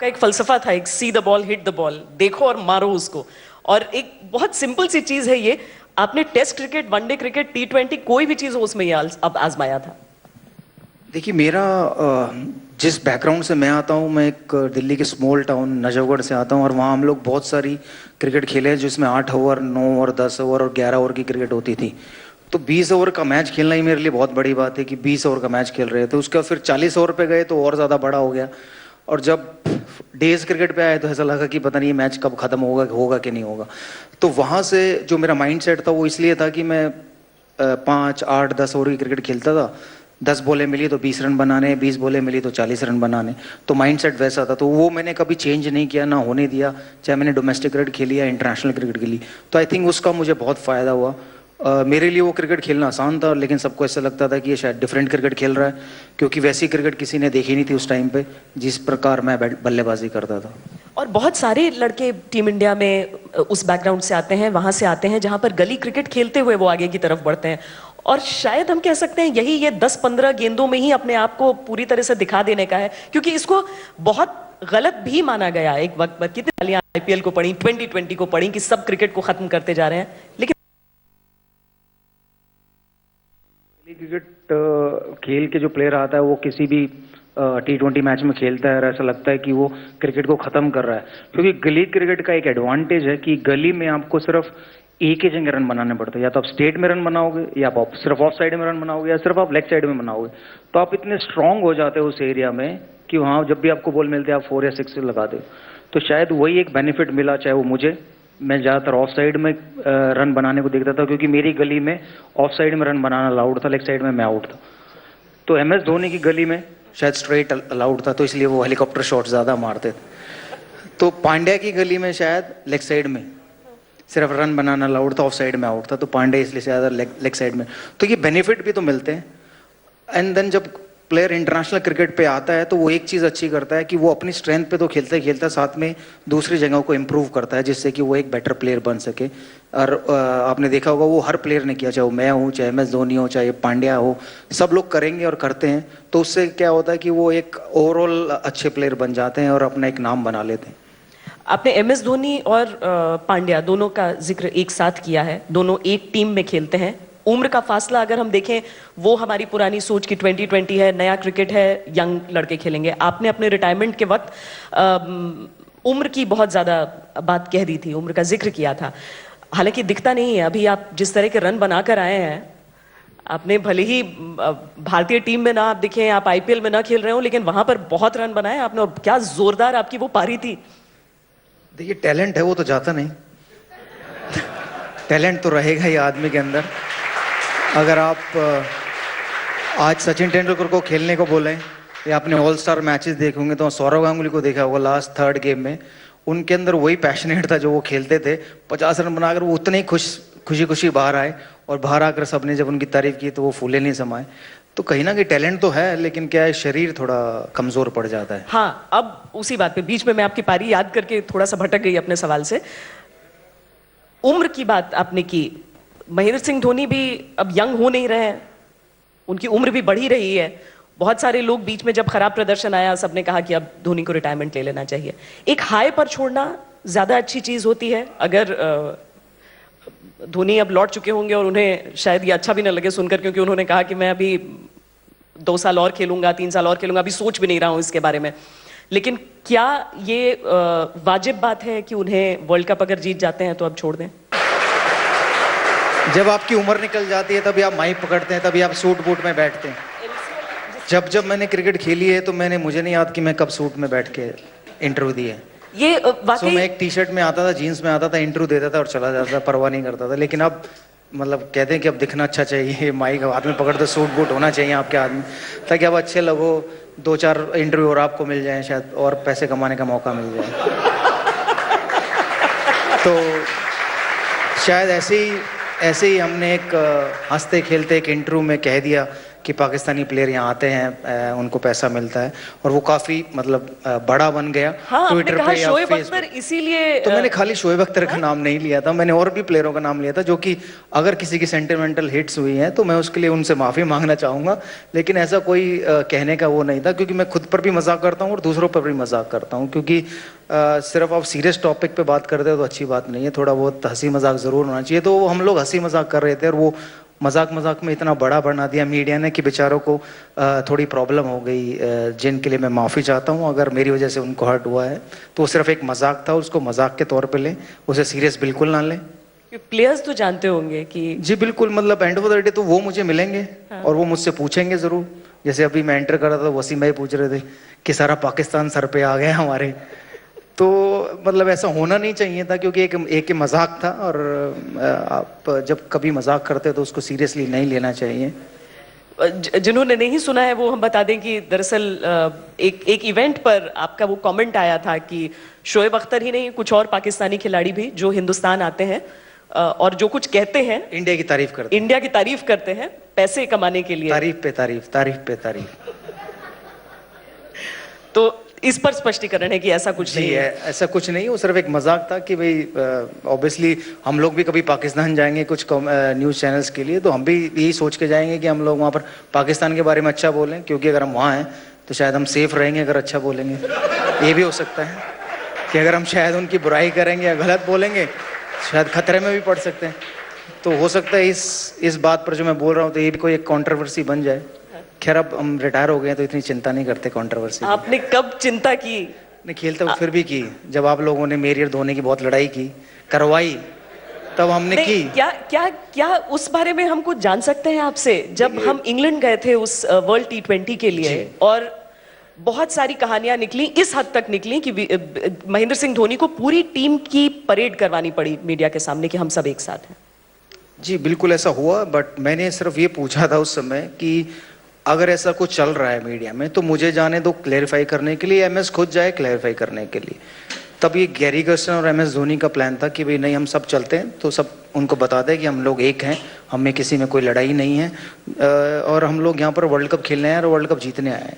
का एक फलसफा था, एक see the ball hit the ball, देखो और मारो उसको। और एक बहुत सिंपल सी चीज है ये, आपने test cricket, one day cricket, T20 कोई भी चीज हो उसमें ये अब आजमाया था। देखिए मेरा जिस बैकग्राउंड से मैं आता हूँ, मैं एक दिल्ली के स्मॉल टाउन नजफगढ़ से आता हूँ और वहाँ हम लोग बहुत सारी क्रिकेट खेले जिसमें 8 ओवर, 9 ओवर, 10 ओवर और 11 ओवर की क्रिकेट होती थी। तो 20 ओवर का मैच खेलना ही मेरे लिए बहुत बड़ी बात है कि 20 ओवर का मैच खेल रहे थे। उसके बाद फिर 40 ओवर पे गए तो और ज़्यादा बड़ा हो गया। और जब डेज क्रिकेट पे आए तो ऐसा लगा कि पता नहीं ये मैच कब खत्म होगा, होगा कि नहीं होगा। तो वहाँ से जो मेरा माइंड सेट था वो इसलिए था कि मैं 5, 8, 10 ओवर की क्रिकेट खेलता था। 10 बॉलें मिली तो 20 रन बनाने, 20 बॉलें मिली तो 40 रन बनाने। तो माइंडसेट वैसा था, तो वो मैंने कभी चेंज नहीं किया, ना होने दिया, चाहे मैंने डोमेस्टिक क्रिकेट खेली या इंटरनेशनल क्रिकेट खेली। तो आई थिंक उसका मुझे बहुत फ़ायदा हुआ। मेरे लिए वो क्रिकेट खेलना आसान था, लेकिन सबको ऐसा लगता था कि ये शायद डिफरेंट क्रिकेट खेल रहा है, क्योंकि वैसी क्रिकेट किसी ने देखी नहीं थी उस टाइम पे जिस प्रकार मैं बल्लेबाजी करता था। और बहुत सारे लड़के टीम इंडिया में उस बैकग्राउंड से आते हैं, वहां से आते हैं जहां पर गली क्रिकेट खेलते हुए वो आगे की तरफ बढ़ते हैं। और शायद हम कह सकते हैं यही ये 10-15 गेंदों में ही अपने आप को पूरी तरह से दिखा देने का है, क्योंकि इसको बहुत गलत भी माना गया एक वक्त पर। कितनी गालियां IPL को पड़ी, 2020 को पड़ी कि सब क्रिकेट को खत्म करते जा रहे हैं, लेकिन क्रिकेट खेल के जो प्लेयर आता है वो किसी भी T20 मैच में खेलता है और ऐसा लगता है कि वो क्रिकेट को ख़त्म कर रहा है, क्योंकि गली क्रिकेट का एक एडवांटेज है कि गली में आपको सिर्फ एक ही जगह रन बनाने पड़ते हैं। या तो आप स्टेट में रन बनाओगे, या आप सिर्फ ऑफ साइड में रन बनाओगे, या सिर्फ आप लेग साइड में बनाओगे। तो आप इतने स्ट्रांग हो जाते हो उस एरिया में कि वहाँ जब भी आपको बॉल मिलती है आप 4 या 6 लगा दो। तो शायद वही एक बेनिफिट मिला, चाहे वो मुझे, मैं ज़्यादातर ऑफ साइड में रन बनाने को देखता था, क्योंकि मेरी गली में ऑफ साइड में रन बनाना अलाउड था, लेग साइड में मैं आउट था। तो MS धोनी की गली में शायद स्ट्रेट अलाउड था, तो इसलिए वो हेलीकॉप्टर शॉट ज़्यादा मारते थे। तो पांड्या की गली में शायद लेग साइड में सिर्फ रन बनाना अलाउड था, ऑफ साइड में आउट था, तो पांड्या इसलिए ज़्यादा लेग साइड में। तो ये बेनिफिट भी तो मिलते हैं। एंड देन जब प्लेयर इंटरनेशनल क्रिकेट पे आता है तो वो एक चीज़ अच्छी करता है कि वो अपनी स्ट्रेंथ पे तो खेलता ही खेलता, साथ में दूसरी जगहों को इम्प्रूव करता है, जिससे कि वो एक बेटर प्लेयर बन सके। और आपने देखा होगा वो हर प्लेयर ने किया, चाहे वो मैं हूँ, चाहे MS धोनी हो, चाहे पांड्या हो, सब लोग करेंगे और करते हैं। तो उससे क्या होता है कि वो एक ओवरऑल अच्छे प्लेयर बन जाते हैं और अपना एक नाम बना लेते हैं। आपने MS धोनी और पांड्या दोनों का जिक्र एक साथ किया है, दोनों एक टीम में खेलते हैं। उम्र का फासला अगर हम देखें, वो हमारी पुरानी सोच की 2020 है, नया क्रिकेट है, यंग लड़के खेलेंगे। आपने अपने रिटायरमेंट के वक्त उम्र की बहुत ज़्यादा बात कह दी थी, उम्र का जिक्र किया था। हालांकि दिखता नहीं है अभी आप जिस तरह के रन बनाकर आए हैं। आपने भले ही भारतीय टीम में ना आप दिखे, आप IPL में ना खेल रहे हो, लेकिन वहां पर बहुत रन बनाए आपने, और क्या जोरदार आपकी वो पारी थी। देखिए टैलेंट है वो तो जाता नहीं, टैलेंट तो रहेगा ही आदमी के अंदर। अगर आप आज सचिन तेंदुलकर को खेलने को बोलें या अपने ऑल स्टार मैचेस देखे होंगे तो सौरव गांगुली को देखा होगा लास्ट 3rd गेम में, उनके अंदर वही पैशनेट था जो वो खेलते थे। 50 रन बनाकर वो उतने ही खुशी खुशी बाहर आए, और बाहर आकर सबने जब उनकी तारीफ की तो वो फूले नहीं समाए। तो कहीं ना कहीं टैलेंट तो है, लेकिन क्या है, शरीर थोड़ा कमजोर पड़ जाता है। हाँ, अब उसी बात पे बीच में मैं आपकी पारी याद करके थोड़ा सा भटक गई अपने सवाल से। उम्र की बात आपने की, महेंद्र सिंह धोनी भी अब यंग हो नहीं रहे हैं, उनकी उम्र भी बढ़ी रही है। बहुत सारे लोग बीच में जब खराब प्रदर्शन आया, सबने कहा कि अब धोनी को रिटायरमेंट ले लेना चाहिए। एक हाई पर छोड़ना ज्यादा अच्छी चीज होती है। अगर धोनी अब लौट चुके होंगे और उन्हें शायद ये अच्छा भी ना लगे सुनकर, क्योंकि उन्होंने कहा कि मैं अभी 2 साल और खेलूंगा, 3 साल और खेलूंगा, अभी सोच भी नहीं रहा हूं इसके बारे में। लेकिन क्या ये वाजिब बात है कि उन्हें वर्ल्ड कप अगर जीत जाते हैं तो अब छोड़ दें? जब आपकी उम्र निकल जाती है तभी आप माइक पकड़ते हैं, तभी आप सूट बूट में बैठते हैं। जब मैंने क्रिकेट खेली है तो मुझे नहीं याद कि मैं कब सूट में बैठ के इंटरव्यू दी है। ये वाकई मैं एक टी-शर्ट में आता था, जीन्स में आता था, इंटरव्यू देता था और चला जाता था, परवाह नहीं करता था। लेकिन अब मतलब कहते हैं कि अब दिखना अच्छा चाहिए, माइक हाथ में पकड़ते, सूट बूट होना चाहिए आपके हाथ में, ताकि अब अच्छे लगो, 2-4 इंटरव्यू और आपको मिल जाए शायद, और पैसे कमाने का मौका मिल जाए। तो शायद ऐसे ही हमने एक हंसते खेलते एक इंटरव्यू में कह दिया कि पाकिस्तानी प्लेयर यहाँ आते हैं, उनको पैसा मिलता है, और वो काफ़ी मतलब बड़ा बन गया हाँ, आपने ट्विटर कहा पे या शोएब अख्तर फेसबुक। इसीलिए तो मैंने खाली शोएब अख्तर का नाम नहीं लिया था, मैंने और भी प्लेयरों का नाम लिया था, जो कि अगर किसी की सेंटिमेंटल हिट्स हुई हैं तो मैं उसके लिए उनसे माफ़ी मांगना चाहूँगा, लेकिन ऐसा कोई कहने का वो नहीं था, क्योंकि मैं खुद पर भी मजाक करता हूँ और दूसरों पर भी मजाक करता हूँ, क्योंकि सिर्फ आप सीरियस टॉपिक पे बात करते हो तो अच्छी बात नहीं है, थोड़ा बहुत हंसी मजाक ज़रूर होना चाहिए। तो हम लोग हंसी मजाक कर रहे थे और वो मजाक मजाक में इतना बड़ा बना दिया मीडिया ने कि बेचारों को थोड़ी प्रॉब्लम हो गई, जिनके लिए मैं माफ़ी चाहता हूँ अगर मेरी वजह से उनको हर्ट हुआ है। तो वो सिर्फ एक मजाक था, उसको मजाक के तौर पे लें, उसे सीरियस बिल्कुल ना लें। प्लेयर्स तो जानते होंगे कि जी बिल्कुल, मतलब एंड ऑफ द डे तो वो मुझे मिलेंगे और वो मुझसे पूछेंगे ज़रूर। जैसे अभी मैं एंटर कर रहा था, वसीम भाई पूछ रहे थे कि सारा पाकिस्तान सर पे आ गया हमारे, तो मतलब ऐसा होना नहीं चाहिए था, क्योंकि एक मजाक था, और आप जब कभी मजाक करते हो तो उसको सीरियसली नहीं लेना चाहिए। जिन्होंने नहीं सुना है वो हम बता दें कि दरअसल एक इवेंट पर आपका वो कमेंट आया था कि शोएब अख्तर ही नहीं, कुछ और पाकिस्तानी खिलाड़ी भी जो हिंदुस्तान आते हैं और जो कुछ कहते हैं, इंडिया की तारीफ करते हैं, इंडिया की तारीफ करते हैं पैसे कमाने के लिए। तारीफ पे तारीफ, तारीफ पे तारीफ। तो इस पर स्पष्टीकरण है कि ऐसा कुछ जी नहीं है। ऐसा कुछ नहीं, वो सिर्फ एक मजाक था कि भाई ऑब्वियसली हम लोग भी कभी पाकिस्तान जाएंगे कुछ न्यूज़ चैनल्स के लिए, तो हम भी यही सोच के जाएंगे कि हम लोग वहाँ पर पाकिस्तान के बारे में अच्छा बोलें, क्योंकि अगर हम वहाँ हैं तो शायद हम सेफ रहेंगे अगर अच्छा बोलेंगे। ये भी हो सकता है कि अगर हम शायद उनकी बुराई करेंगे या गलत बोलेंगे शायद खतरे में भी पड़ सकते हैं। तो हो सकता है इस बात पर जो मैं बोल रहा हूँ तो ये भी कोई एक कंट्रोवर्सी बन जाए। खैर अब हम रिटायर हो गए हैं तो इतनी चिंता नहीं करते कंट्रोवर्सी। आपने कब चिंता की? नहीं, खेलते हुए फिर भी की, जब आप लोगों ने मेरी और धोनी की बहुत लड़ाई की करवाई तब हमने नहीं, की। क्या क्या क्या उस बारे में हम कुछ जान सकते हैं आपसे? जब हम इंग्लैंड गए थे उस वर्ल्ड T20 के लिए और बहुत सारी कहानियां निकली, इस हद तक निकली कि महेंद्र सिंह धोनी को पूरी टीम की परेड करवानी पड़ी मीडिया के सामने कि हम सब एक साथ हैं। जी बिल्कुल ऐसा हुआ, बट मैंने सिर्फ ये पूछा था उस समय कि अगर ऐसा कुछ चल रहा है मीडिया में तो मुझे जाने दो क्लैरिफाई करने के लिए, MS खुद जाए क्लैरिफाई करने के लिए। तब ये गैरी कर्स्टन और MS धोनी का प्लान था कि भाई नहीं, हम सब चलते हैं तो सब उनको बता दें कि हम लोग एक हैं, हमें किसी में कोई लड़ाई नहीं है, और हम लोग यहाँ पर वर्ल्ड कप खेलने आए और वर्ल्ड कप जीतने आए हैं।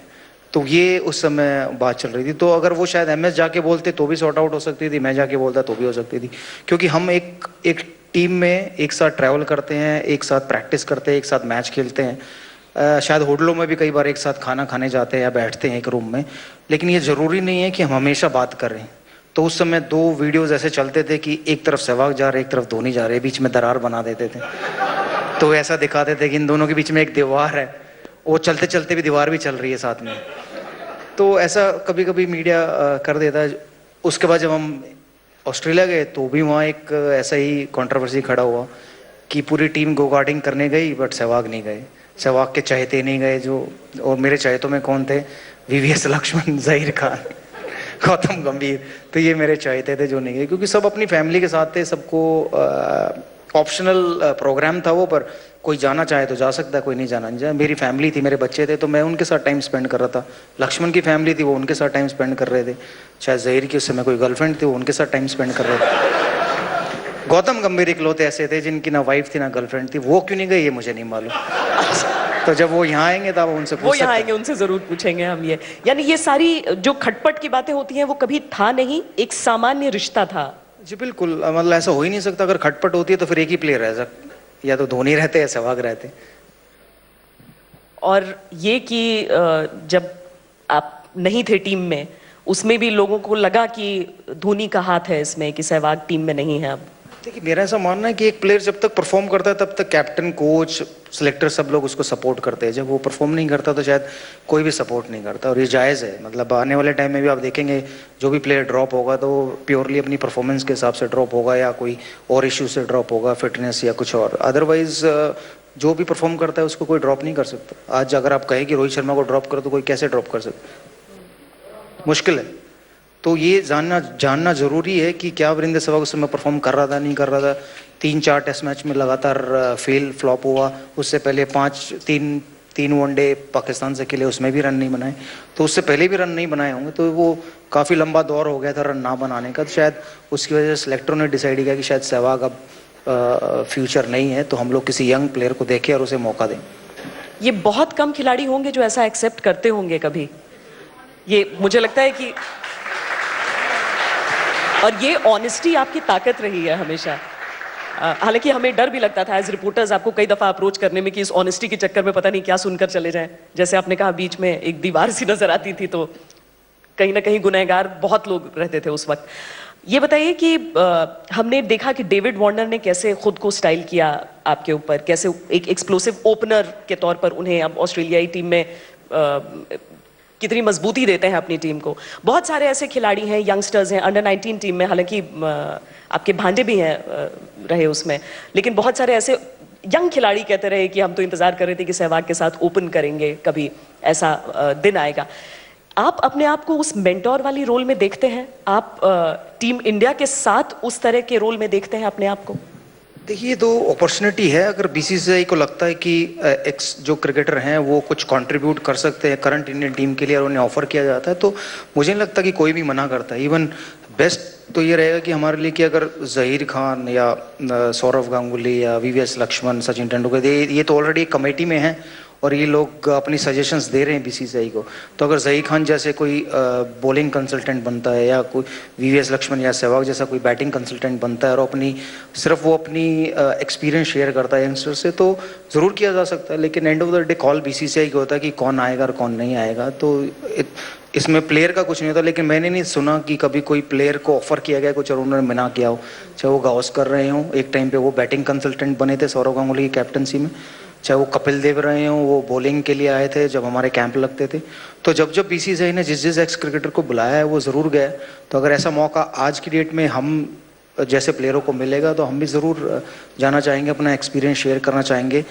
तो ये उस समय बात चल रही थी। तो अगर वो शायद MS जाके बोलते तो भी सॉर्ट आउट हो सकती थी, मैं जाके बोलता तो भी हो सकती थी, क्योंकि हम एक टीम में एक साथ ट्रैवल करते हैं, एक साथ प्रैक्टिस करते हैं, एक साथ मैच खेलते हैं, शायद होटलों में भी कई बार एक साथ खाना खाने जाते हैं या बैठते हैं एक रूम में, लेकिन ये ज़रूरी नहीं है कि हम हमेशा बात कर रहे हैं। तो उस समय 2 वीडियोज़ ऐसे चलते थे कि एक तरफ सहवाग जा रहे, एक तरफ धोनी जा रहे, बीच में दरार बना देते थे। तो ऐसा दिखाते थे कि इन दोनों के बीच में एक दीवार है, वो चलते चलते भी दीवार भी चल रही है साथ में। तो ऐसा कभी कभी मीडिया कर देता है। उसके बाद जब हम ऑस्ट्रेलिया गए तो भी वहाँ एक ऐसा ही कंट्रोवर्सी खड़ा हुआ कि पूरी टीम गो कार्टिंग करने गई बट सहवाग नहीं गए, सहवाग के चाहते नहीं गए जो, और मेरे चाहतों में कौन थे? VVS लक्ष्मण, ज़हीर खान, गौतम गंभीर। तो ये मेरे चाहते थे जो नहीं गए, क्योंकि सब अपनी फैमिली के साथ थे, सबको ऑप्शनल प्रोग्राम था वो, पर कोई जाना चाहे तो जा सकता है, कोई नहीं जाना चाहे। मेरी फैमिली थी, मेरे बच्चे थे, तो मैं उनके साथ टाइम स्पेंड कर रहा था। लक्ष्मण की फैमिली थी, वो उनके साथ टाइम स्पेंड कर रहे थे। शायद ज़हीर की उस समय कोई गर्लफ्रेंड थी, वो उनके साथ टाइम स्पेंड कर रहे थे। गौतम गंभीर इकलौते ऐसे थे जिनकी ना वाइफ थी ना गर्लफ्रेंड थी, वो क्यों नहीं गए ये मुझे नहीं मालूम। तो जब वो यहाँ आएंगे तब उनसे वो यहाँ आएंगे, उनसे जरूर पूछेंगे हम ये। यानी ये सारी जो खटपट की बातें होती हैं वो कभी था नहीं, एक सामान्य रिश्ता था। जी बिल्कुल, मतलब ऐसा हो ही नहीं सकता। अगर खटपट होती है तो फिर एक ही प्लेयर रह सकता, या तो धोनी रहते या सहवाग रहते। और ये कि जब आप नहीं थे टीम में, उसमें भी लोगों को लगा कि धोनी का हाथ है इसमें कि सहवाग टीम में नहीं है। अब देखिए, मेरा ऐसा मानना है कि एक प्लेयर जब तक परफॉर्म करता है तब तक कैप्टन, कोच, सिलेक्टर सब लोग उसको सपोर्ट करते हैं। जब वो परफॉर्म नहीं करता तो शायद कोई भी सपोर्ट नहीं करता, और ये जायज़ है। मतलब आने वाले टाइम में भी आप देखेंगे जो भी प्लेयर ड्रॉप होगा तो प्योरली अपनी परफॉर्मेंस के हिसाब से ड्रॉप होगा, या कोई और इशू से ड्रॉप होगा, फिटनेस या कुछ और। अदरवाइज जो भी परफॉर्म करता है उसको कोई ड्रॉप नहीं कर सकता। आज अगर आप कहें कि रोहित शर्मा को ड्रॉप करो तो कोई कैसे ड्रॉप कर सकता? मुश्किल है। तो ये जानना जरूरी है कि क्या वीरेंद्र सहवाग उस समय परफॉर्म कर रहा था, नहीं कर रहा था। 3-4 टेस्ट मैच में लगातार फ्लॉप हुआ। उससे पहले 3 वनडे पाकिस्तान से खेले, उसमें भी रन नहीं बनाए। तो उससे पहले भी रन नहीं बनाए होंगे, तो वो काफ़ी लंबा दौर हो गया था रन ना बनाने का। तो शायद उसकी वजह से सिलेक्टरों ने डिसाइड किया कि शायद सहवाग अब फ्यूचर नहीं है, तो हम लोग किसी यंग प्लेयर को देखें और उसे मौका दें। ये बहुत कम खिलाड़ी होंगे जो ऐसा एक्सेप्ट करते होंगे कभी। ये मुझे लगता है कि, और ये ऑनेस्टी आपकी ताकत रही है हमेशा। हालांकि हमें डर भी लगता था एज रिपोर्टर्स आपको कई दफा अप्रोच करने में कि इस ऑनेस्टी के चक्कर में पता नहीं क्या सुनकर चले जाएं। जैसे आपने कहा बीच में एक दीवार सी नजर आती थी, तो कहीं ना कहीं गुनहगार बहुत लोग रहते थे उस वक्त। ये बताइए कि हमने देखा कि डेविड वार्नर ने कैसे खुद को स्टाइल किया आपके ऊपर, कैसे एक एक्सप्लोसिव ओपनर के तौर पर उन्हें अब ऑस्ट्रेलियाई टीम में कितनी मजबूती देते हैं अपनी टीम को। बहुत सारे ऐसे खिलाड़ी हैं, यंगस्टर्स हैं अंडर 19 टीम में, हालांकि आपके भांजे भी हैं रहे उसमें, लेकिन बहुत सारे ऐसे यंग खिलाड़ी कहते रहे कि हम तो इंतजार कर रहे थे कि सहवाग के साथ ओपन करेंगे, कभी ऐसा दिन आएगा। आप अपने आप को उस मेंटोर वाली रोल में देखते हैं? आप टीम इंडिया के साथ उस तरह के रोल में देखते हैं अपने आप को? देखिए, तो अपॉर्चुनिटी है। अगर बीसीसीआई को लगता है कि एक्स जो क्रिकेटर हैं वो कुछ कंट्रीब्यूट कर सकते हैं करंट इंडियन टीम के लिए और उन्हें ऑफर किया जाता है, तो मुझे नहीं लगता कि कोई भी मना करता है। इवन बेस्ट तो ये रहेगा कि हमारे लिए कि अगर जहीर खान या सौरव गांगुली या वीवीएस लक्ष्मण, सचिन तेंदुलकर, ये तो ऑलरेडी कमेटी में हैं और ये लोग अपनी सजेशंस दे रहे हैं बीसीसीआई को। तो अगर जहीर खान जैसे कोई बॉलिंग कंसल्टेंट बनता है या कोई वीवीएस लक्ष्मण या सहवाग जैसा कोई बैटिंग कंसल्टेंट बनता है और सिर्फ वो अपनी एक्सपीरियंस शेयर करता है यंगस्टर से, तो ज़रूर किया जा सकता है। लेकिन end of the day call BCCI को होता है कि कौन आएगा और कौन नहीं आएगा। तो इसमें प्लेयर का कुछ नहीं होता। लेकिन मैंने नहीं सुना कि कभी कोई प्लेयर को ऑफर किया गया कुछ और उन्होंने मना किया हो, चाहे वो गावस्कर रहे हों, एक टाइम पे वो बैटिंग कंसल्टेंट बने थे सौरव गांगुली की कैप्टनसी में, चाहे वो कपिल देव रहे हों, वो बॉलिंग के लिए आए थे जब हमारे कैंप लगते थे। तो जब जब बीसीसीआई ने जिस एक्स क्रिकेटर को बुलाया है वो ज़रूर गया। तो अगर ऐसा मौका आज की डेट में हम जैसे प्लेयरों को मिलेगा तो हम भी ज़रूर जाना चाहेंगे, अपना एक्सपीरियंस शेयर करना चाहेंगे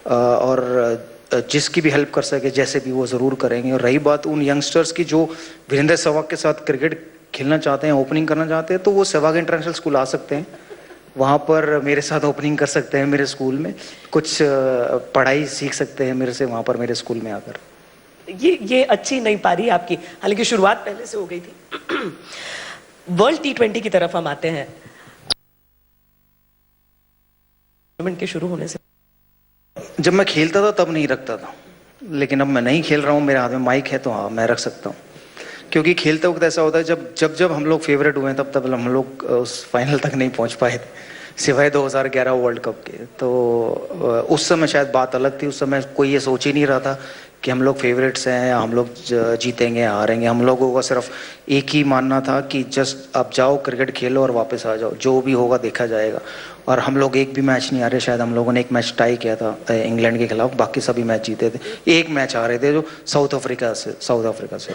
और जिसकी भी हेल्प कर सके जैसे भी वो ज़रूर करेंगे। और रही बात उन यंगस्टर्स की जो वीरेंद्र सहवाग के साथ क्रिकेट खेलना चाहते हैं, ओपनिंग करना चाहते हैं, तो वो सहवाग इंटरनेशनल स्कूल आ सकते हैं, वहाँ पर मेरे साथ ओपनिंग कर सकते हैं। मेरे स्कूल में कुछ पढ़ाई सीख सकते हैं मेरे से वहाँ पर मेरे स्कूल में आकर। ये अच्छी नहीं पारी आपकी, हालांकि शुरुआत पहले से हो गई थी। वर्ल्ड T20 की तरफ हम आते हैं। टूर्नामेंट के शुरू होने से जब मैं खेलता था तब नहीं रखता था, लेकिन अब मैं नहीं खेल रहा हूँ, मेरे हाथ में माइक है तो हाँ मैं रख सकता हूँ। क्योंकि खेलते वक्त ऐसा होता है जब हम लोग फेवरेट हुए हैं तब हम लोग उस फाइनल तक नहीं पहुँच पाए थे, सिवाय 2011 वर्ल्ड कप के। तो उस समय शायद बात अलग थी। उस समय कोई ये सोच ही नहीं रहा था कि हम लोग फेवरेट्स हैं या हम लोग जीतेंगे या हारेंगे। हम लोगों का सिर्फ एक ही मानना था कि जस्ट आप जाओ, क्रिकेट खेलो और वापस आ जाओ, जो भी होगा देखा जाएगा। और हम लोग एक भी मैच नहीं हारे। शायद हम लोगों ने एक मैच टाई किया था इंग्लैंड के खिलाफ, बाकी सभी मैच जीते थे। एक मैच हारे थे जो साउथ अफ्रीका से।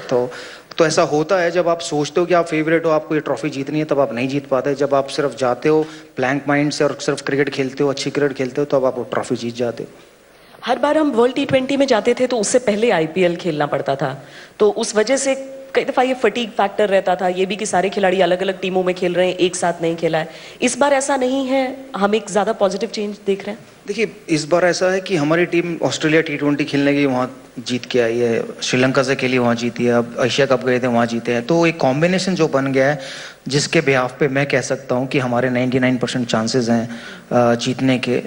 तो ऐसा होता है जब आप सोचते हो कि आप फेवरेट हो, आपको ये ट्रॉफी जीतनी है, तब आप नहीं जीत पाते। जब आप सिर्फ जाते हो ब्लैंक माइंड से और सिर्फ क्रिकेट खेलते हो, अच्छी क्रिकेट खेलते हो, तब आप वो ट्रॉफी जीत जाते हो। हर बार हम वर्ल्ड T20 में जाते थे तो उससे पहले IPL खेलना पड़ता था, तो उस वजह से कई दफ़ा ये फटीग फैक्टर रहता था, ये भी कि सारे खिलाड़ी अलग अलग टीमों में खेल रहे हैं, एक साथ नहीं खेला है। इस बार ऐसा नहीं है, हम एक ज़्यादा पॉजिटिव चेंज देख रहे हैं। देखिए, इस बार ऐसा है कि हमारी टीम ऑस्ट्रेलिया T20 खेलने की वहाँ जीत के आई है, श्रीलंका से खेली वहाँ जीती है, अब एशिया कप गए थे वहाँ जीते हैं। तो एक कॉम्बिनेशन जो बन गया है जिसके बिहाफ पे मैं कह सकता हूँ कि हमारे 99% चांसेस हैं जीतने के।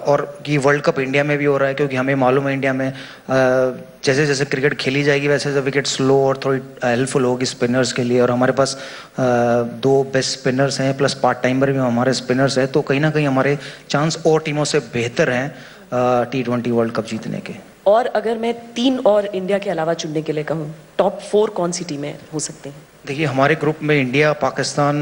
और कि वर्ल्ड कप इंडिया में भी हो रहा है, क्योंकि हमें मालूम है इंडिया में जैसे जैसे क्रिकेट खेली जाएगी वैसे वैसे विकेट स्लो और थोड़ी हेल्पफुल होगी स्पिनर्स के लिए। और हमारे पास 2 बेस्ट स्पिनर्स हैं, प्लस पार्ट टाइमर भी हमारे स्पिनर्स हैं। तो कहीं ना कहीं हमारे चांस और टीमों से बेहतर हैं T20 वर्ल्ड कप जीतने के। और अगर मैं 3 और इंडिया के अलावा चुनने के लिए कहूँ, टॉप 4 कौन सी टीमें हो सकती हैं? देखिए, हमारे ग्रुप में इंडिया, पाकिस्तान,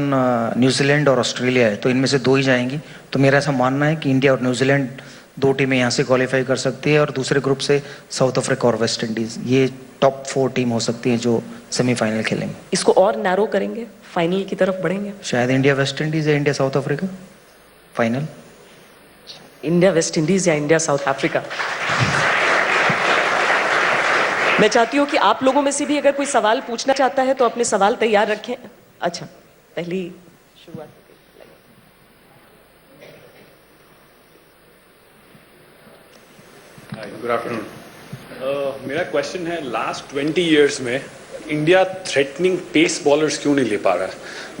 न्यूजीलैंड और ऑस्ट्रेलिया है, तो इनमें से 2 ही जाएंगी। तो मेरा ऐसा मानना है कि इंडिया और न्यूजीलैंड 2 टीमें यहाँ से क्वालिफाई कर सकती है और दूसरे ग्रुप से साउथ अफ्रीका और वेस्ट इंडीज, ये टॉप 4 टीम हो सकती है जो सेमीफाइनल खेलेंगे। इसको और नैरो करेंगे, फाइनल की तरफ बढ़ेंगे? शायद इंडिया वेस्ट इंडीज या India south Africa final. India West Indies या इंडिया साउथ अफ्रीका। मैं चाहती हूँ कि आप लोगों में से भी अगर कोई सवाल पूछना चाहता है तो अपने सवाल तैयार रखें। अच्छा, पहली शुरुआत। Good afternoon. मेरा क्वेश्चन है, लास्ट 20 इयर्स में इंडिया थ्रेटनिंग पेस बॉलर्स क्यों नहीं ले पा रहा है?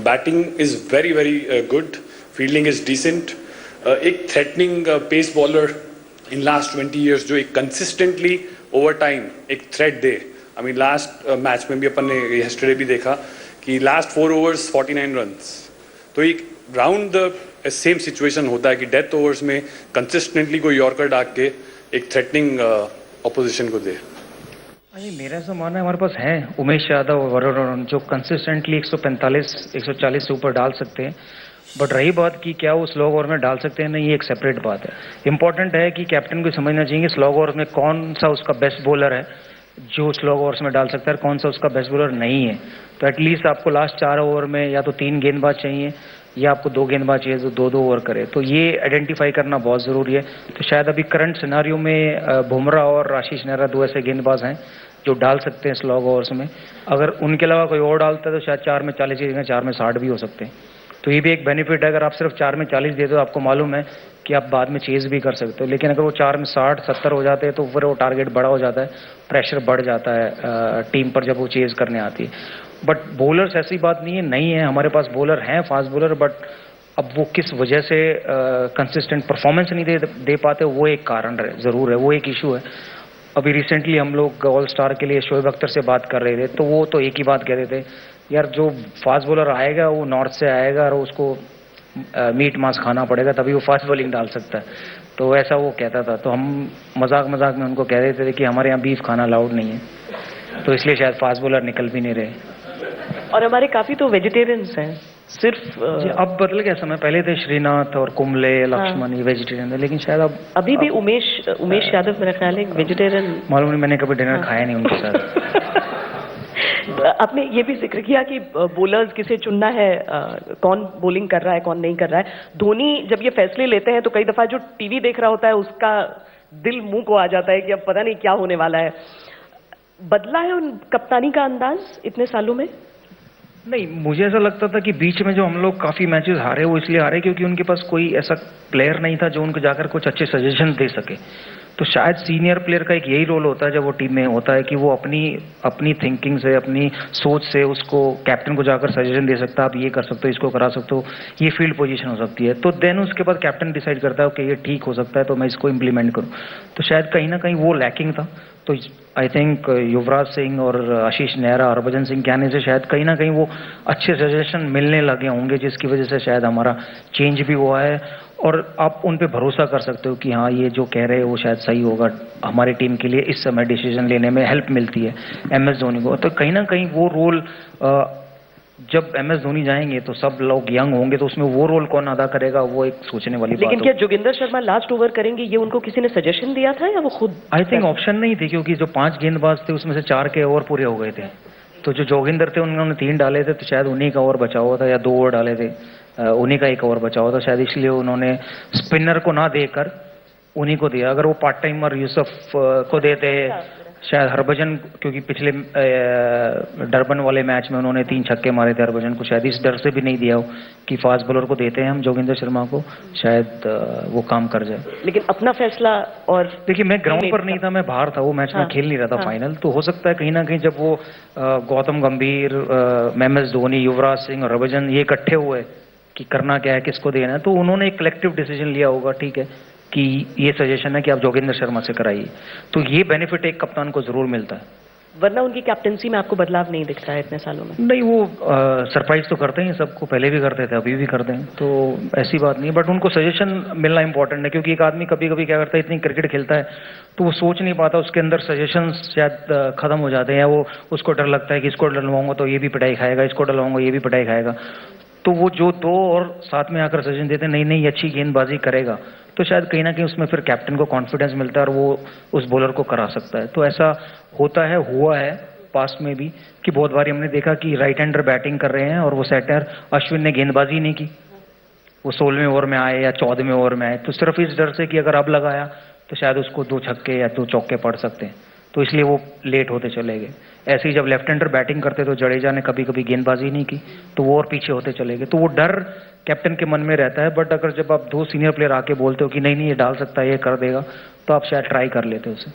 Batting is very good, fielding is decent, एक threatening pace bowler in last 20 years जो एक कंसिस्टेंटली ओवर टाइम एक थ्रेड दे। आई मीन लास्ट मैच में भी अपन ने यस्टरडे भी देखा कि लास्ट 4 overs 49 रन्स। तो एक राउंड द सेम सिचुएशन होता है कि डेथ ओवर्स में कंसिस्टेंटली कोई यॉर्कर डाल के एक थ्रेटनिंग ऑपोजिशन को दे। नहीं, मेरा ऐसा मानना है हमारे पास है उमेश यादव और वरुण जो कंसिस्टेंटली 145 140 से ऊपर डाल सकते हैं। बट रही बात कि क्या वो स्लॉग ओवर में डाल सकते हैं, नहीं, ये एक सेपरेट बात है। इंपॉर्टेंट है कि कैप्टन को समझना चाहिए कि स्लॉग ओवर में कौन सा उसका बेस्ट बॉलर है जो स्लॉग ओवर्स में डाल सकता है, कौन सा उसका बेस्ट बॉलर नहीं है। तो एटलीस्ट आपको लास्ट 4 ओवर में या तो 3 गेंदबाज चाहिए या आपको 2 गेंदबाज चाहिए जो 2-2 ओवर करे। तो ये आइडेंटिफाई करना बहुत ज़रूरी है। तो शायद अभी करंट सिनारियो में बुमराह और आशीष नेहरा 2 ऐसे गेंदबाज हैं जो डाल सकते हैं स्लॉग ओवर्स में। अगर उनके अलावा कोई और डालता है तो शायद 4 में 40 की जगह 4 में 60 भी हो सकते हैं। तो ये भी एक बेनिफिट है। अगर आप सिर्फ 4 में 40 दे दो, आपको मालूम है कि आप बाद में चेज भी कर सकते हो। लेकिन अगर वो 4 में 60 70 हो जाते हैं तो फिर वो टारगेट बड़ा हो जाता है, प्रेशर बढ़ जाता है टीम पर जब वो चेज करने आती है। बट बॉलर्स ऐसी बात नहीं है, हमारे पास बॉलर हैं फास्ट बॉलर, बट अब वो किस वजह से कंसिस्टेंट परफॉर्मेंस नहीं दे पाते, वो एक कारण ज़रूर है, वो एक इशू है। अभी रिसेंटली हम लोग ऑल स्टार के लिए शोएब अख्तर से बात कर रहे थे, तो वो तो एक ही बात कह रहे थे, यार जो फास्ट बॉलर आएगा वो नॉर्थ से आएगा और उसको मीट मांस खाना पड़ेगा तभी वो फास्ट बॉलिंग डाल सकता है। तो ऐसा वो कहता था। तो हम मजाक में उनको कह रहे थे कि हमारे यहाँ बीफ खाना अलाउड नहीं है, तो इसलिए शायद फास्ट बॉलर निकल भी नहीं रहे। और हमारे काफी तो वेजिटेरियंस हैं सिर्फ। अब बदल गया समय, पहले थे श्रीनाथ और कुंबले लक्ष्मण ये वेजिटेरियन थे, लेकिन शायद अब अभी भी उमेश यादव मेरा ख्याल है वेजिटेरियन। मालूम नहीं, मैंने कभी डिनर खाया नहीं उनके साथ। आपने ये भी जिक्र किया कि बॉलर्स किसे चुनना है, कौन बॉलिंग कर रहा है कौन नहीं कर रहा है। धोनी जब ये फैसले लेते हैं तो कई दफा जो टीवी देख रहा होता है उसका दिल मुंह को आ जाता है कि अब पता नहीं क्या होने वाला है। बदला है उन कप्तानी का अंदाज इतने सालों में? नहीं, मुझे ऐसा लगता था कि बीच में जो हम लोग काफी मैचेस हारे वो इसलिए हारे क्योंकि उनके पास कोई ऐसा प्लेयर नहीं था जो उनको जाकर कुछ अच्छे सजेशन दे सके। तो शायद सीनियर प्लेयर का एक यही रोल होता है जब वो टीम में होता है कि वो अपनी थिंकिंग से, अपनी सोच से उसको कैप्टन को जाकर सजेशन दे सकता है, आप ये कर सकते हो, इसको करा सकते हो, ये फील्ड पोजीशन हो सकती है। तो देन उसके बाद कैप्टन डिसाइड करता है कि ये ठीक हो सकता है तो मैं इसको इम्प्लीमेंट करूँ। तो शायद कहीं ना कहीं वो लैकिंग था। तो आई थिंक युवराज सिंह और आशीष नेहरा, हरभजन सिंह के आने से शायद कहीं ना कहीं वो अच्छे सजेशन मिलने लगे होंगे, जिसकी वजह से शायद हमारा चेंज भी हुआ है। और आप उन पे भरोसा कर सकते हो कि हाँ ये जो कह रहे हैं वो शायद सही होगा, हमारी टीम के लिए इस समय डिसीजन लेने में हेल्प मिलती है MS धोनी को। तो कहीं ना कहीं वो रोल जब MS धोनी जाएंगे तो सब लोग यंग होंगे, तो उसमें वो रोल कौन अदा करेगा वो एक सोचने वाली बात है। लेकिन क्या जोगिंदर शर्मा लास्ट ओवर करेंगे ये उनको किसी ने सजेशन दिया था या वो खुद? आई थिंक ऑप्शन नहीं थे क्योंकि जो 5 गेंदबाज थे उसमें से 4 के ओवर पूरे हो गए थे। तो जो जोगिंदर थे उन्होंने 3 डाले थे, तो शायद उन्हीं का ओवर बचा हुआ था, या 2 ओवर डाले थे उन्हीं का 1 ओवर बचा हुआ था शायद, इसलिए उन्होंने स्पिनर को ना देकर उन्हीं को दिया। अगर वो पार्ट टाइमर यूसुफ को देते शायद हरभजन, क्योंकि पिछले डरबन वाले मैच में उन्होंने 3 छक्के मारे थे हरभजन को, शायद इस डर से भी नहीं दिया हो कि फास्ट बॉलर को देते हैं हम जोगिंदर शर्मा को, शायद वो काम कर जाए। लेकिन अपना फैसला, और देखिए मैं ग्राउंड पर नहीं था, मैं बाहर था, वो मैच में खेल नहीं रहा था फाइनल। तो हो सकता है कहीं ना कहीं जब वो गौतम गंभीर, MS धोनी, युवराज सिंह और हरभजन ये इकट्ठे हुए कि करना क्या है, किसको देना है, तो उन्होंने एक कलेक्टिव डिसीजन लिया होगा, ठीक है कि ये सजेशन है कि आप जोगिंदर शर्मा से कराइए। तो ये बेनिफिट एक कप्तान को जरूर मिलता है। वरना उनकी कैप्टनसी में आपको बदलाव नहीं दिखता है इतने सालों में? नहीं, वो सरप्राइज तो करते हैं सबको, पहले भी करते थे, अभी भी करते हैं, तो ऐसी बात नहीं। बट उनको सजेशन मिलना इंपॉर्टेंट है, क्योंकि एक आदमी कभी कभी क्या करता है, इतनी क्रिकेट खेलता है तो वो सोच नहीं पाता, उसके अंदर सजेशन शायद खत्म हो जाते हैं, या वो उसको डर लगता है कि इसको डलवाऊंगा तो ये भी पिटाई खाएगा, इसको डलवाऊंगा ये भी पिटाई खाएगा। तो वो जो 2 और साथ में आकर सजेशन देते हैं, नहीं अच्छी गेंदबाजी करेगा, तो शायद कहीं ना कहीं उसमें फिर कैप्टन को कॉन्फिडेंस मिलता है और वो उस बॉलर को करा सकता है। तो ऐसा होता है, हुआ है पास्ट में भी कि बहुत बार हमने देखा कि राइट हैंडर बैटिंग कर रहे हैं और वो सेटर अश्विन ने गेंदबाजी नहीं की, वो 16वें ओवर में आए या 14वें ओवर में आए, तो सिर्फ इस डर से कि अगर अब लगाया तो शायद उसको 2 छक्के या 2 चौके पड़ सकते हैं, तो इसलिए वो लेट होते चले गए। ऐसे ही जब लेफ्ट हैंडर बैटिंग करते तो जडेजा ने कभी कभी गेंदबाजी नहीं की तो वो और पीछे होते चले गए। तो वो डर कैप्टन के मन में रहता है। बट अगर जब आप 2 सीनियर प्लेयर आके बोलते हो कि नहीं ये डाल सकता है, ये कर देगा, तो आप शायद ट्राई कर लेते हो उसे।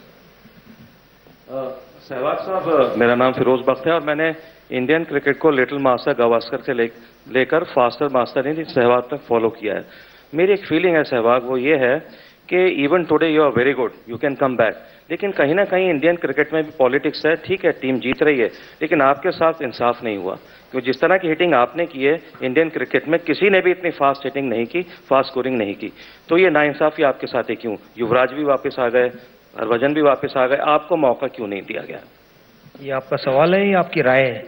सहवाग साहब, मेरा नाम फिरोज बख्त है और मैंने इंडियन क्रिकेट को लिटिल मास्टर गावस्कर से लेकर फास्टर मास्टर ने सहवाग तक फॉलो किया है। मेरी एक फीलिंग है सहवाग, वो ये है कि even today you are very good, you can come back. लेकिन कहीं ना कहीं इंडियन क्रिकेट में भी पॉलिटिक्स है। ठीक है, टीम जीत रही है, लेकिन आपके साथ इंसाफ नहीं हुआ। क्योंकि जिस तरह की हिटिंग आपने की है, इंडियन क्रिकेट में किसी ने भी इतनी फास्ट हिटिंग नहीं की, फास्ट स्कोरिंग नहीं की। तो ये नाइंसाफी आपके साथ है क्यों? युवराज भी वापस आ गए, हरभजन भी वापस आ गए, आपको मौका क्यों नहीं दिया गया? ये आपका सवाल है या आपकी राय है?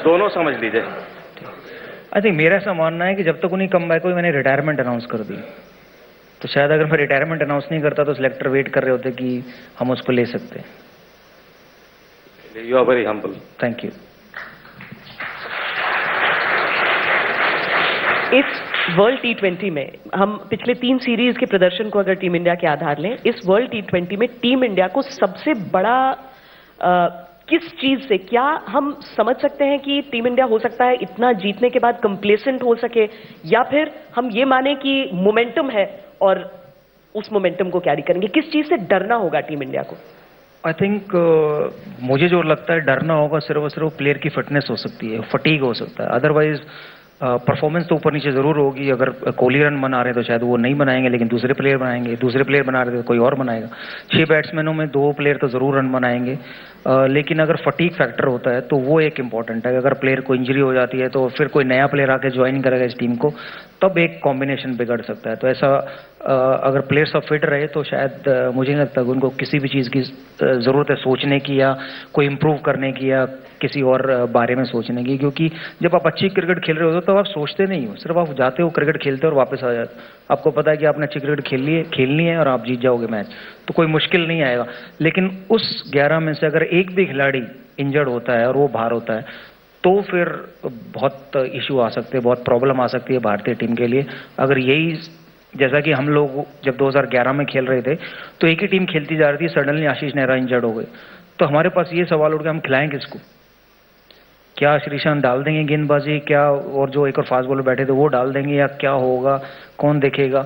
दोनों समझ लीजिए। आई थिंक मेरा ऐसा मानना है कि जब तक उन्हें कम बैक हुई, मैंने रिटायरमेंट अनाउंस कर दी। तो शायद अगर मैं रिटायरमेंट अनाउंस नहीं करता तो सिलेक्टर वेट कर रहे होते कि हम उसको ले सकते हैं। You are very humble. Thank you. इस वर्ल्ड T20 में हम पिछले 3 सीरीज के प्रदर्शन को अगर टीम इंडिया के आधार लें, इस वर्ल्ड T20 में टीम इंडिया को सबसे बड़ा किस चीज से, क्या हम समझ सकते हैं कि टीम इंडिया हो सकता है इतना जीतने के बाद कंप्लेसेंट हो सके, या फिर हम ये माने कि मोमेंटम है और उस मोमेंटम को कैरी करेंगे? किस चीज से डरना होगा टीम इंडिया को? आई थिंक मुझे जो लगता है डरना होगा सिर्फ और सिर्फ प्लेयर की फिटनेस हो सकती है, फटीग हो सकता है। अदरवाइज परफॉर्मेंस तो ऊपर नीचे जरूर होगी। अगर कोहली रन बना रहे हैं तो शायद वो नहीं बनाएंगे, लेकिन दूसरे प्लेयर बनाएंगे। दूसरे प्लेयर बना रहे तो कोई और बनाएगा। 6 बैट्समैनों में 2 प्लेयर तो जरूर रन बनाएंगे। लेकिन अगर फटीग फैक्टर होता है तो वो एक इम्पॉर्टेंट है। अगर प्लेयर को इंजरी हो जाती है तो फिर कोई नया प्लेयर आके ज्वाइन करेगा इस टीम को, तब एक कॉम्बिनेशन बिगड़ सकता है। तो ऐसा अगर प्लेयर सब फिट रहे तो शायद मुझे नहीं लगता कि उनको किसी भी चीज़ की ज़रूरत है सोचने की, या कोई इम्प्रूव करने की, या किसी और बारे में सोचने की। क्योंकि जब आप अच्छी क्रिकेट खेल रहे हो तो आप सोचते नहीं हो, सिर्फ आप जाते हो, क्रिकेट खेलते हो और वापस आ जाते हो। आपको पता है कि आपने अच्छी क्रिकेट खेलनी है और आप जीत जाओगे मैच, तो कोई मुश्किल नहीं आएगा। लेकिन उस 11 में से अगर एक भी खिलाड़ी इंजर्ड होता है और वो बाहर होता है तो फिर बहुत इशू आ सकते हैं, बहुत प्रॉब्लम आ सकती है भारतीय टीम के लिए। अगर यही, जैसा कि हम लोग जब 2011 में खेल रहे थे तो एक ही टीम खेलती जा रही थी, सडनली आशीष नेहरा इंजर्ड हो गए, तो हमारे पास ये सवाल उठ गया, हम खिलाएं किसको? क्या श्रीशांत डाल देंगे गेंदबाजी, क्या और जो एक और फास्ट बॉलर बैठे थे वो डाल देंगे, या क्या होगा, कौन देखेगा?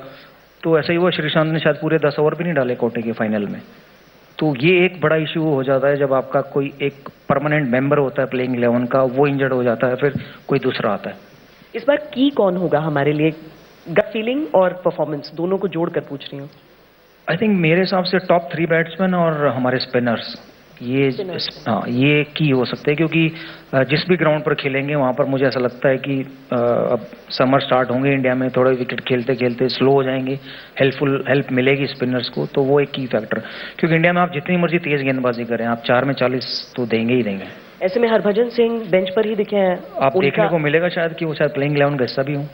तो ऐसा ही हुआ, श्रीशांत ने शायद पूरे 10 ओवर भी नहीं डाले कोटे के फाइनल में। तो ये एक बड़ा इशू हो जाता है जब आपका कोई एक परमानेंट मेंबर होता है प्लेइंग 11 का, वो इंजर्ड हो जाता है, फिर कोई दूसरा आता है। इस बार की कौन होगा हमारे लिए? गट फीलिंग और परफॉर्मेंस दोनों को जोड़कर पूछ रही हूँ। आई थिंक मेरे हिसाब से टॉप 3 बैट्समैन और हमारे स्पिनर्स, ये हाँ, ये की हो सकते हैं। क्योंकि जिस भी ग्राउंड पर खेलेंगे वहाँ पर मुझे ऐसा लगता है कि अब समर स्टार्ट होंगे इंडिया में, थोड़ा विकेट खेलते खेलते स्लो हो जाएंगे, हेल्प मिलेगी स्पिनर्स को, तो वो एक की फैक्टर। क्योंकि इंडिया में आप जितनी मर्जी तेज गेंदबाजी करें, आप 4 में 40 तो देंगे ही देंगे। ऐसे में हरभजन सिंह बेंच पर ही दिखे हैं, आप देखने को मिलेगा शायद कि वो शायद प्लेइंग 11 का हिस्सा भी हो,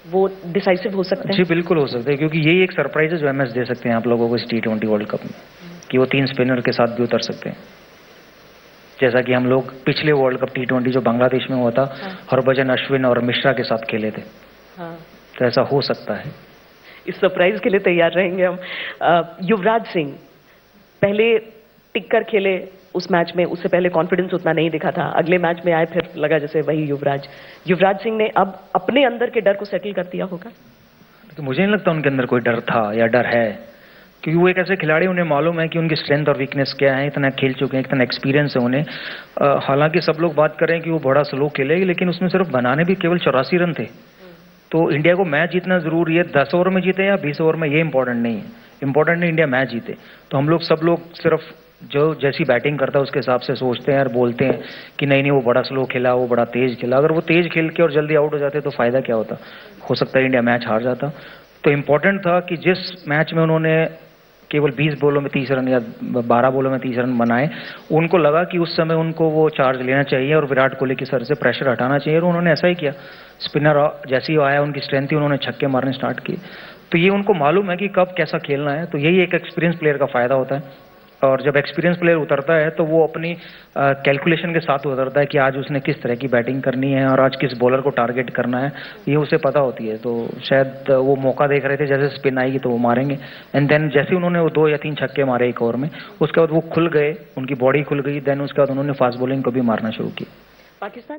वो डिसाइसिव हो सकते हैं। जी बिल्कुल हो सकते हैं, क्योंकि यही एक सरप्राइज है जो MS दे सकते हैं आप लोगों को इस T20 वर्ल्ड कप में, कि वो 3 स्पिनर के साथ भी उतर सकते हैं। जैसा कि हम लोग पिछले वर्ल्ड कप T20 जो बांग्लादेश में हुआ था, हरभजन, अश्विन और मिश्रा के साथ खेले थे। तो ऐसा हो सकता है। इस सरप्राइज के लिए तैयार रहेंगे हम। युवराज सिंह पहले टिक कर खेले उस मैच में, उससे पहले कॉन्फिडेंस उतना नहीं दिखा था, अगले मैच में आए फिर लगा जैसे वही युवराज सिंह ने अब अपने अंदर के डर को सेटल कर दिया होगा। तो मुझे नहीं लगता उनके अंदर कोई डर था या डर है, क्योंकि वो एक ऐसे खिलाड़ी, उन्हें मालूम है कि उनकी स्ट्रेंथ और वीकनेस क्या है, इतना खेल चुके हैं, इतना एक्सपीरियंस है उन्हें। हालांकि सब लोग बात कर रहे हैं कि वो बड़ा स्लो खेलेगी, लेकिन उसमें सिर्फ बनाने भी केवल 84 रन थे। तो इंडिया को मैच जीतना जरूरी है, 10 ओवर में जीते या 20 ओवर में, ये इंपॉर्टेंट नहीं है। इंपॉर्टेंट है इंडिया मैच जीते। तो हम लोग सब लोग सिर्फ जो जैसी बैटिंग करता है उसके हिसाब से सोचते हैं और बोलते हैं कि नहीं नहीं वो बड़ा स्लो खेला, वो बड़ा तेज खेला। अगर वो तेज खेल के और जल्दी आउट हो जाते तो फायदा क्या होता? हो सकता है इंडिया मैच हार जाता। तो इम्पोर्टेंट था कि जिस मैच में उन्होंने केवल 20 बॉलों में 30 रन या 12 बॉलों में 30 रन बनाए, उनको लगा कि उस समय उनको वो चार्ज लेना चाहिए और विराट कोहली के सर से प्रेशर हटाना चाहिए, और उन्होंने ऐसा ही किया। स्पिनर जैसे ही आया, उनकी स्ट्रेंथ थी, उन्होंने छक्के मारने स्टार्ट किए। तो ये उनको मालूम है कि कब कैसा खेलना है। तो यही एक एक्सपीरियंस प्लेयर का फायदा होता है। और जब एक्सपीरियंस प्लेयर उतरता है तो वो अपनी कैलकुलेशन के साथ उतरता है कि आज उसने किस तरह की बैटिंग करनी है और आज किस बॉलर को टारगेट करना है, ये उसे पता होती है। तो शायद वो मौका देख रहे थे, जैसे स्पिन आएगी तो वो मारेंगे। एंड देन जैसे उन्होंने वो 2 या 3 छक्के मारे एक ओवर में, उसके बाद वो खुल गए, उनकी बॉडी खुल गई। देन उसके बाद उन्होंने फास्ट बॉलिंग को भी मारना शुरू किया। पाकिस्तान